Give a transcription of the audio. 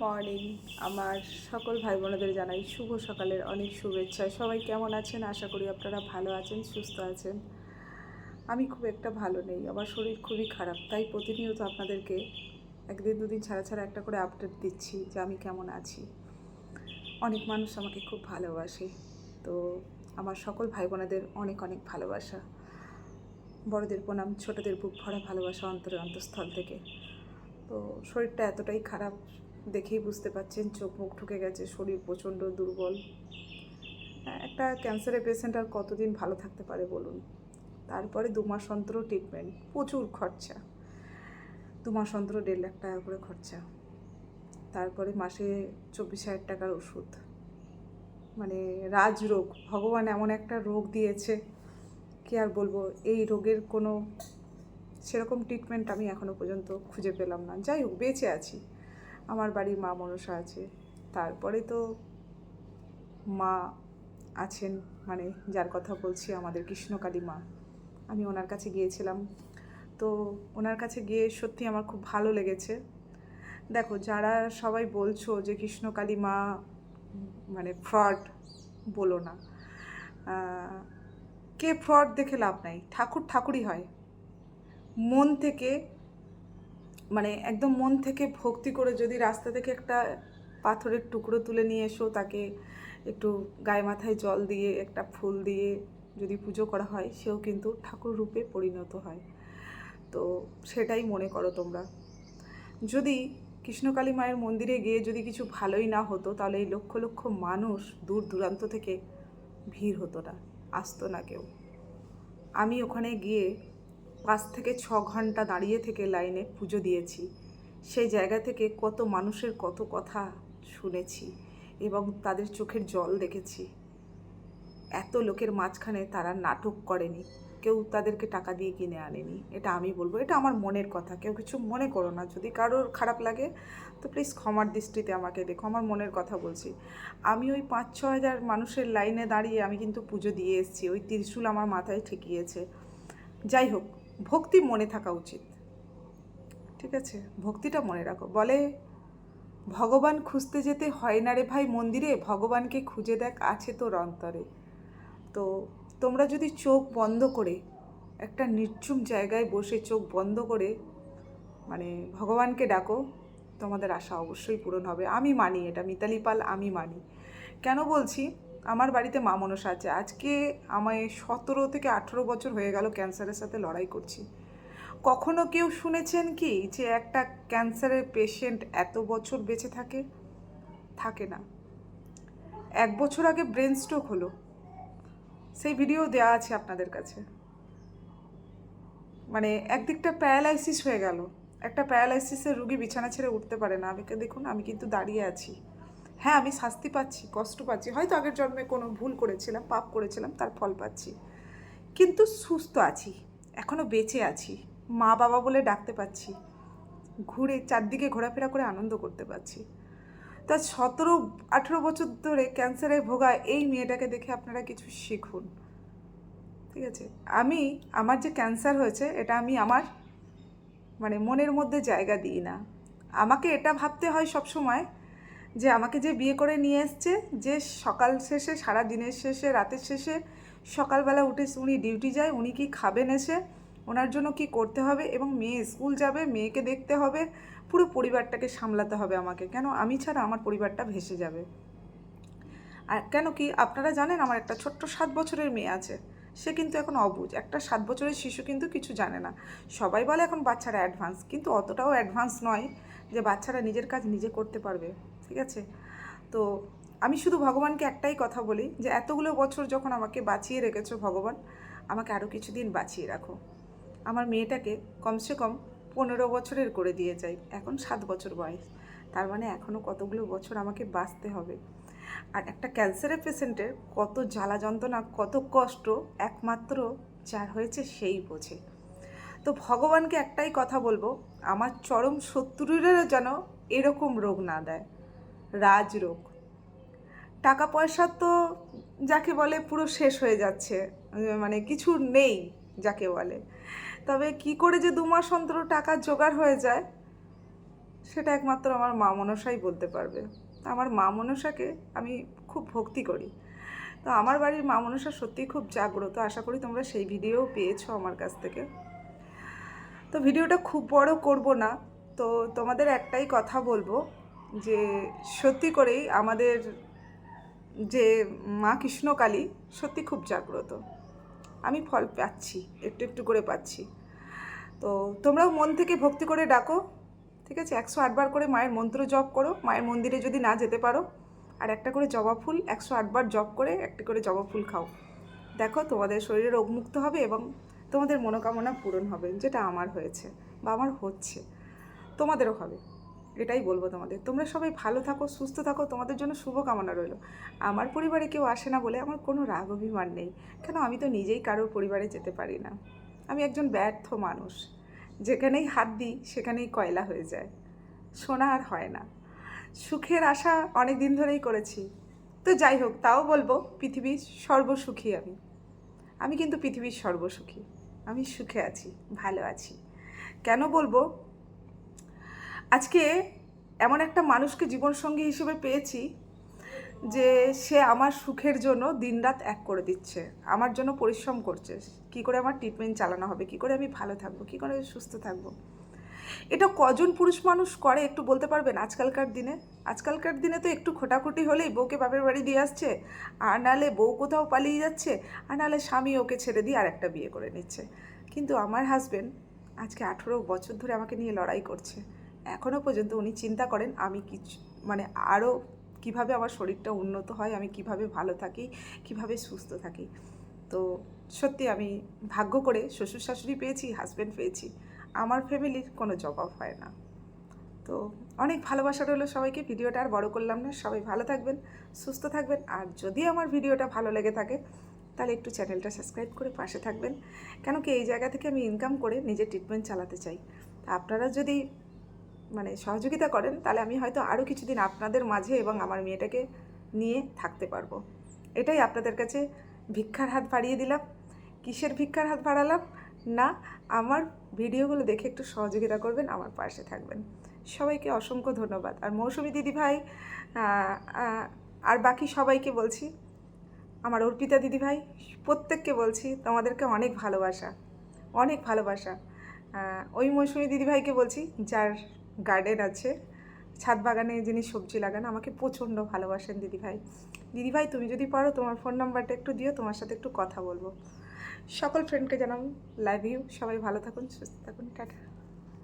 Morning. আমার সকল ভাই বোনেদের জানাই শুভ সকালের অনেক শুভেচ্ছা। সবাই কেমন আছেন? আশা করি আপনারা ভালো আছেন, সুস্থ আছেন। আমি খুব একটা ভালো নেই, আমার শরীর খুবই খারাপ, তাই প্রতিনিয়ত আপনাদেরকে একদিন দুদিন ছাড়া ছাড়া একটা করে আপডেট দিচ্ছি যে আমি কেমন আছি। অনেক মানুষ আমাকে খুব ভালোবাসে, তো আমার সকল ভাই বোনেদের অনেক অনেক ভালোবাসা, বড়দের প্রণাম, ছোটদের বুক ভরা ভালোবাসা অন্তরের অন্তঃস্থল থেকে। তো শরীরটা এতটাই খারাপ, দেখেই বুঝতে পারছেন, চোখ মুখ ঢুকে গেছে, শরীর প্রচণ্ড দুর্বল। একটা ক্যান্সারের পেশেন্ট আর কতদিন ভালো থাকতে পারে বলুন? তারপরে 2 মাস অন্তর ট্রিটমেন্ট, প্রচুর খরচা, 2 মাস অন্তর 1.5 লাখ টাকা করে খরচা, তারপরে মাসে 24,000 টাকার ওষুধ। মানে রাজরোগ, ভগবান এমন একটা রোগ দিয়েছে, কি আর বলবো। এই রোগের কোনো সেরকম ট্রিটমেন্ট আমি এখনও পর্যন্ত খুঁজে পেলাম না। যাই হোক, বেঁচে আছি। আমার বাড়ির মা মনসা আছে, তারপরে তো মা আছেন, মানে যার কথা বলছি আমাদের কৃষ্ণকালী মা। আমি ওনার কাছে গিয়েছিলাম, তো ওনার কাছে গিয়ে সত্যি আমার খুব ভালো লেগেছে। দেখো, যারা সবাই বলছো যে কৃষ্ণকালী মা মানে ফ্রড, বলো না। কে ফ্রড দেখে লাভ নাই, ঠাকুর ঠাকুরই হয়। মন থেকে, মানে একদম মন থেকে ভক্তি করে যদি রাস্তা থেকে একটা পাথরের টুকরো তুলে নিয়ে এসো, তাকে একটু গায়ে মাথায় জল দিয়ে একটা ফুল দিয়ে যদি পুজো করা হয়, সেও কিন্তু ঠাকুর রূপে পরিণত হয়। তো সেটাই মনে করো তোমরা। যদি কৃষ্ণকালী মায়ের মন্দিরে গিয়ে যদি কিছু ভালোই না হতো, তাহলে এই লক্ষ লক্ষ মানুষ দূর দূরান্ত থেকে ভিড় হতো না, আসতো না কেউ। আমি ওখানে গিয়ে 5 থেকে 6 ঘন্টা দাঁড়িয়ে থেকে লাইনে পুজো দিয়েছি। সেই জায়গা থেকে কত মানুষের কত কথা শুনেছি এবং তাদের চোখের জল দেখেছি। এত লোকের মাঝখানে তারা নাটক করেনি, কেউ তাদেরকে টাকা দিয়ে কিনে আনেনি। এটা আমি বলবো, এটা আমার মনের কথা, কেউ কিছু মনে করো না। যদি কারোর খারাপ লাগে তো প্লিজ ক্ষমার দৃষ্টিতে আমাকে দেখো, আমার মনের কথা বলছি। আমি ওই 5-6 হাজার মানুষের লাইনে দাঁড়িয়ে আমি কিন্তু পুজো দিয়ে এসেছি, ওই ত্রিশূল আমার মাথায় ঠেকিয়েছে। যাই হোক, ভক্তি মনে থাকা উচিত, ঠিক আছে? ভক্তিটা মনে রাখো। বলে ভগবান খুঁজতে যেতে হয় না রে ভাই মন্দিরে, ভগবানকে খুঁজে দেখ আছে তোর অন্তরে। তো তোমরা যদি চোখ বন্ধ করে একটা নির্ঝুম জায়গায় বসে চোখ বন্ধ করে মানে ভগবানকে ডাকো, তোমাদের আশা অবশ্যই পূরণ হবে। আমি মানি এটা, মিতালি পাল, আমি মানি। কেন বলছি? আমার বাড়িতে মা মনসা আছে। আজকে আমায় 17 থেকে 18 বছর হয়ে গেল ক্যান্সারের সাথে লড়াই করছি। কখনো কেউ শুনেছেন কি যে একটা ক্যান্সারের পেশেন্ট এত বছর বেঁচে থাকে? থাকে না। 1 বছর আগে ব্রেন স্ট্রোক হলো, সেই ভিডিও দেওয়া আছে আপনাদের কাছে। মানে একদিকটা প্যারালাইসিস হয়ে গেল। একটা প্যারালাইসিসের রুগী বিছানা ছেড়ে উঠতে পারে না। আমাকে দেখুন, আমি কিন্তু দাঁড়িয়ে আছি। হ্যাঁ, আমি শাস্তি পাচ্ছি, কষ্ট পাচ্ছি, হয়তো আগের জন্মে কোনো ভুল করেছিলাম, পাপ করেছিলাম, তার ফল পাচ্ছি, কিন্তু সুস্থ আছি, এখনও বেঁচে আছি, মা বাবা বলে ডাকতে পাচ্ছি, ঘুরে চারদিকে ঘোরাফেরা করে আনন্দ করতে পারছি। তা 17-18 বছর ধরে ক্যান্সারে ভোগা এই মেয়েটাকে দেখে আপনারা কিছু শিখুন, ঠিক আছে? আমার যে ক্যান্সার হয়েছে, এটা আমি আমার মানে মনের মধ্যে জায়গা দিই না। আমাকে এটা ভাবতে হয় সব সময় যে আমাকে যে বিয়ে করে নিয়ে এসছে, যে সকাল শেষে, সারা দিনের শেষে, রাতের শেষে, সকালবেলা উঠে উনি ডিউটি যায়, উনি কি খাবেন এসে, ওনার জন্য কি করতে হবে, এবং মেয়ে স্কুল যাবে, মেয়েকে দেখতে হবে, পুরো পরিবারটাকে সামলাতে হবে আমাকে। কেন? আমি ছাড়া আমার পরিবারটা ভেসে যাবে। আর কেন কি আপনারা জানেন, আমার একটা ছোট্ট 7 বছরের মেয়ে আছে, সে কিন্তু এখন অবুঝ। একটা 7 বছরের শিশু কিন্তু কিছু জানে না। সবাই বলে এখন বাচ্চারা অ্যাডভান্স, কিন্তু অতটাও অ্যাডভান্স নয় যে বাচ্চারা নিজের কাজ নিজে করতে পারবে, ঠিক আছে? তো আমি শুধু ভগবানকে একটাই কথা বলি যে এতগুলো বছর যখন আমাকে বাঁচিয়ে রেখেছো ভগবান, আমাকে আরও কিছুদিন বাঁচিয়ে রাখো। আমার মেয়েটাকে কমসে কম 15 বছরের করে দিয়ে যাই। এখন 7 বছর বয়স, তার মানে এখনও কতগুলো বছর আমাকে বাঁচতে হবে। আর একটা ক্যান্সারের পেশেন্টের কত জ্বালা যন্ত্রণা, কত কষ্ট একমাত্র যার হয়েছে সেই বোঝে। তো ভগবানকে একটাই কথা বলবো, আমার চরম শত্রুরেরও যেন এরকম রোগ না দেয়, রাজরোগ। টাকা পয়সা তো যাকে বলে পুরো শেষ হয়ে যাচ্ছে, মানে কিছু নেই যাকে বলে। তবে কি করে যে 2 মাস অন্তর টাকা জোগাড় হয়ে যায় সেটা একমাত্র আমার মা মনসাই বলতে পারবে। আমার মা মনসাকে আমি খুব ভক্তি করি। তো আমার বাড়ির মা মনসা সত্যিই খুব জাগ্রত। আশা করি তোমরা সেই ভিডিও পেয়েছো আমার কাছ থেকে। তো ভিডিওটা খুব বড় করব না। তো তোমাদের একটাই কথা বলবো যে সত্যি করেই আমাদের যে মা কৃষ্ণকালী সত্যি খুব জাগ্রত। আমি ফল পাচ্ছি, একটু একটু করে পাচ্ছি। তো তোমরাও মন থেকে ভক্তি করে ডাকো, ঠিক আছে? 108 বার করে মায়ের মন্ত্র জপ করো। মায়ের মন্দিরে যদি না যেতে পারো, আর একটা করে জবা ফুল 108 বার জপ করে একটা করে জবা ফুল খাও। দেখো তোমাদের শরীরে রোগমুক্ত হবে এবং তোমাদের মনোকামনা পূরণ হবে, যেটা আমার হয়েছে বা আমার হচ্ছে, তোমাদেরও হবে। এটাই বলবো তোমাদের। তোমরা সবাই ভালো থাকো, সুস্থ থাকো, তোমাদের জন্য শুভকামনা রইল। আমার পরিবারে কেউ আসে না বলে আমার কোনো রাগ অভিমান নেই, কেন আমি তো নিজেই কারোর পরিবারে যেতে পারি না। আমি একজন ব্যর্থ মানুষ, যেখানেই হাত দিই সেখানেই কয়লা হয়ে যায়, সোনা আর হয় না। সুখের আশা অনেক দিন ধরেই করেছি। তো যাই হোক, তাও বলবো পৃথিবীর সর্বসুখী আমি কিন্তু পৃথিবীর সর্বসুখী। আমি সুখে আছি, ভালো আছি। কেন বলবো? আজকে এমন একটা মানুষকে জীবনসঙ্গী হিসেবে পেয়েছি যে সে আমার সুখের জন্য দিনরাত এক করে দিচ্ছে, আমার জন্য পরিশ্রম করছে। কি করে আমার ট্রিটমেন্ট চালানো হবে, কি করে আমি ভালো থাকবো, কি করে সুস্থ থাকবো। এটা কজন পুরুষ মানুষ করে একটু বলতে পারবেন আজকালকার দিনে? আজকালকার দিনে তো একটু খোটাখুটি হলেই বউকে বাপের বাড়ি দিয়ে আসছে, আর নাহলে বউ কোথাও পালিয়ে যাচ্ছে, আর নাহলে স্বামী ওকে ছেড়ে দিয়ে আরেকটা বিয়ে করে নিচ্ছে। কিন্তু আমার হাজবেন্ড আজকে 18 বছর ধরে আমাকে নিয়ে লড়াই করছে। এখনও পর্যন্ত উনি চিন্তা করেন আমি কিছু মানে আরও কীভাবে আমার শরীরটা উন্নত হয়, আমি কিভাবে ভালো থাকি, কিভাবে সুস্থ থাকি। তো সত্যি আমি ভাগ্য করে শ্বশুর শাশুড়ি পেয়েছি, হাজব্যান্ড পেয়েছি। আমার ফ্যামিলির কোনো জবাব হয় না। তো অনেক ভালোবাসা রইলো সবাইকে। ভিডিওটা আর বড় করলাম না। সবাই ভালো থাকবেন, সুস্থ থাকবেন। আর যদি আমার ভিডিওটা ভালো লেগে থাকে তাহলে একটু চ্যানেলটা সাবস্ক্রাইব করে পাশে থাকবেন। কেন কি এই জায়গা থেকে আমি ইনকাম করে নিজের ট্রিটমেন্ট চালাতে চাই। তা আপনারা যদি সহযোগিতা করেন তাহলে আমি হয়তো আরও কিছুদিন আপনাদের মাঝে এবং আমার মেয়েটাকে নিয়ে থাকতে পারবো। এটাই আপনাদের কাছে ভিক্ষার হাত বাড়িয়ে দিলাম। কিসের ভিক্ষার হাত বাড়ালাম? না, আমার ভিডিওগুলো দেখে একটু সহযোগিতা করবেন, আমার পাশে থাকবেন। সবাইকে অসংখ্য ধন্যবাদ। আর মৌসুমী দিদিভাই আর বাকি সবাইকে বলছি, আমার অর্পিতা দিদিভাই, প্রত্যেককে বলছি তোমাদেরকে অনেক ভালোবাসা, অনেক ভালোবাসা। ওই মৌসুমী দিদিভাইকে বলছি যার গার্ডেন আছে, ছাদ বাগানে যিনি সবজি লাগান, আমাকে প্রচণ্ড ভালোবাসেন দিদিভাই। দিদিভাই তুমি যদি পারো তোমার ফোন নাম্বারটা একটু দিও, তোমার সাথে একটু কথা বলবো। সকল ফ্রেন্ডকে জানাম লাভ ইউ। সবাই ভালো থাকুন, সুস্থ থাকুন, টাটা।